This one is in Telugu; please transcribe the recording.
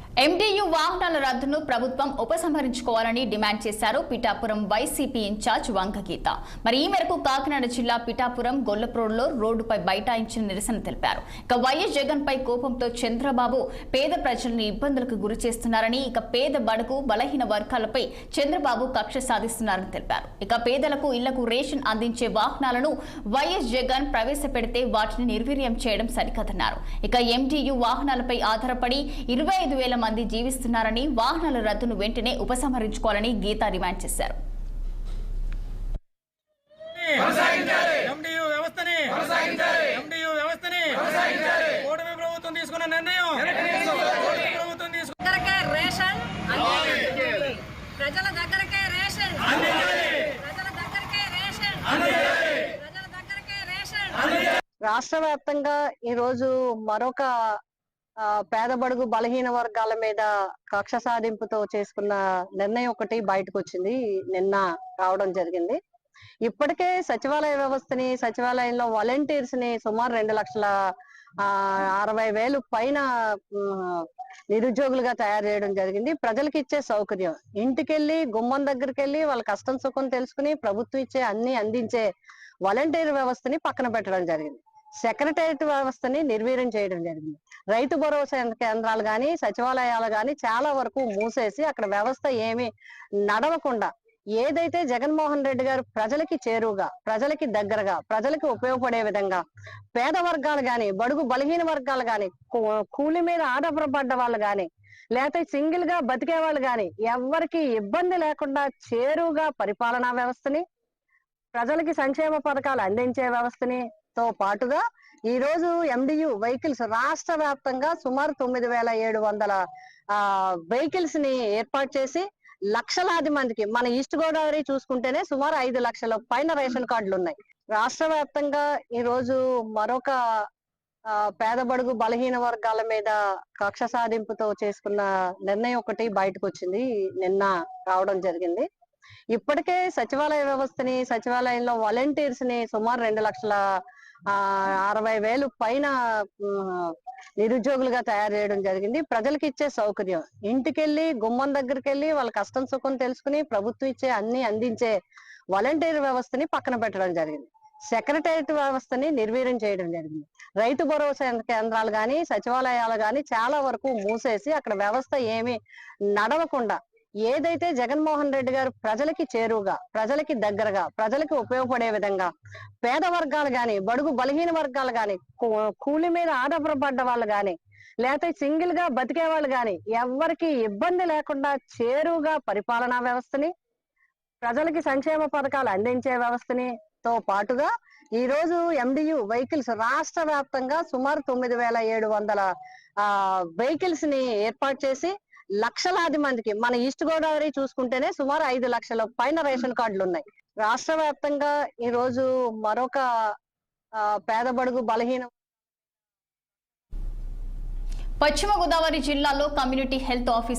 ఎండియు వాహనాల రద్దును ప్రభుత్వం ఉపసంహరించుకోవాలని డిమాండ్ చేశారు పిఠాపురం వైసీపీ ఇన్ఛార్జ్ వంకగీత. మరి ఈ మేరకు కాకినాడ జిల్లా పిఠాపురం గొల్లప్రోడ్లో రోడ్డుపై బైఠాయించిన నిరసన తెలిపారు. ఇక వైఎస్ జగన్ పై కోపంతో చంద్రబాబు పేద ప్రజలను ఇబ్బందులకు గురి చేస్తున్నారని, ఇక పేద బడుగు బలహీన వర్గాలపై చంద్రబాబు కక్ష సాధిస్తున్నారని తెలిపారు. ఇక పేదలకు ఇళ్లకు రేషన్ అందించే వాహనాలను వైఎస్ జగన్ ప్రవేశపెడితే వాటిని నిర్వీర్యం చేయడం సరికాదన్నారు. ఇక ఎండియు వాహనాలపై ఆధారపడి 25,000 మంది జీవిస్తున్నారని, వాహనాల రద్దును వెంటనే ఉపసంహరించుకోవాలని గీత డిమాండ్ చేశారు. రాష్ట్ర వ్యాప్తంగా ఈ రోజు మరొక పేద బడుగు బలహీన వర్గాల మీద కక్ష సాధింపుతో చేసుకున్న నిర్ణయం ఒకటి బయటకు వచ్చింది. నిన్న రావడం జరిగింది. ఇప్పటికే సచివాలయ వ్యవస్థని, సచివాలయంలో వాలంటీర్స్ ని సుమారు 2,60,000 పైన నిరుద్యోగులుగా తయారు చేయడం జరిగింది. ప్రజలకు ఇచ్చే సౌకర్యం, ఇంటికెళ్ళి గుమ్మం దగ్గరికి వెళ్ళి వాళ్ళ కష్టం సుఖం తెలుసుకుని ప్రభుత్వం ఇచ్చే అన్ని అందించే వాలంటీర్ వ్యవస్థని పక్కన పెట్టడం జరిగింది. సెక్రటేరియట్ వ్యవస్థని నిర్వీర్యం చేయడం జరిగింది. రైతు భరోసా కేంద్రాలు గాని, సచివాలయాలు గాని చాలా వరకు మూసేసి అక్కడ వ్యవస్థ ఏమి నడవకుండా, ఏదైతే జగన్మోహన్ రెడ్డి గారు ప్రజలకి చేరువుగా, ప్రజలకి దగ్గరగా, ప్రజలకి ఉపయోగపడే విధంగా పేద వర్గాలు గాని, బడుగు బలహీన వర్గాలు గాని, కూలి మీద ఆధారపడ్డ వాళ్ళు గాని, లేకపోతే సింగిల్ గా బతికే వాళ్ళు గాని ఎవరికి ఇబ్బంది లేకుండా చేరువుగా పరిపాలనా వ్యవస్థని, ప్రజలకి సంక్షేమ పథకాలు అందించే వ్యవస్థని తో పాటుగా ఈ రోజు ఎండియు వెహికల్స్ రాష్ట్ర వ్యాప్తంగా సుమారు 9,700 వెహికల్స్ ని ఏర్పాటు చేసి లక్షలాది మందికి, మన ఈస్ట్ గోదావరి చూసుకుంటేనే సుమారు 5 లక్షల పైన రేషన్ కార్డులు ఉన్నాయి. రాష్ట్ర వ్యాప్తంగా ఈ రోజు మరొక పేద బడుగు బలహీన వర్గాల మీద కక్ష సాధింపుతో చేసుకున్న నిర్ణయం ఒకటి బయటకు వచ్చింది. నిన్న రావడం జరిగింది. ఇప్పటికే సచివాలయ వ్యవస్థని, సచివాలయంలో వాలంటీర్స్ ని సుమారు 2,60,000 పైన నిరుద్యోగులుగా తయారు చేయడం జరిగింది. ప్రజలకు ఇచ్చే సౌకర్యం, ఇంటికెళ్ళి గుమ్మం దగ్గరికి వెళ్ళి వాళ్ళ కష్టం సుఖం తెలుసుకుని ప్రభుత్వం ఇచ్చే అన్ని అందించే వాలంటీర్ వ్యవస్థని పక్కన పెట్టడం జరిగింది. సెక్రటేరియట్ వ్యవస్థని నిర్వీర్యం చేయడం జరిగింది. రైతు భరోసా కేంద్రాలు గాని, సచివాలయాలు గాని చాలా వరకు మూసేసి అక్కడ వ్యవస్థ ఏమి నడవకుండా, ఏదైతే జగన్మోహన్ రెడ్డి గారు ప్రజలకి చేరువుగా, ప్రజలకి దగ్గరగా, ప్రజలకి ఉపయోగపడే విధంగా పేద వర్గాలు గాని, బడుగు బలహీన వర్గాలు గాని, కూలి మీద ఆధారపడ్డ వాళ్ళు గాని, లేకపోతే సింగిల్ గా బతికే వాళ్ళు గాని ఎవరికి ఇబ్బంది లేకుండా చేరువుగా పరిపాలనా వ్యవస్థని, ప్రజలకి సంక్షేమ పథకాలు అందించే వ్యవస్థని తో పాటుగా ఈ రోజు ఎండియు వెహికల్స్ రాష్ట్ర వ్యాప్తంగా సుమారు 9,700 వెహికల్స్ ని ఏర్పాటు చేసి లక్షలాది మందికి, మన ఈస్ట్ గోదావరి చూసుకుంటేనే సుమారు 5 లక్షల పైన రేషన్ కార్డులు ఉన్నాయి. రాష్ట్ర వ్యాప్తంగా ఈ రోజు మరొక పేద బడుగు బలహీన. పశ్చిమ గోదావరి జిల్లాలో కమ్యూనిటీ హెల్త్ ఆఫీసర్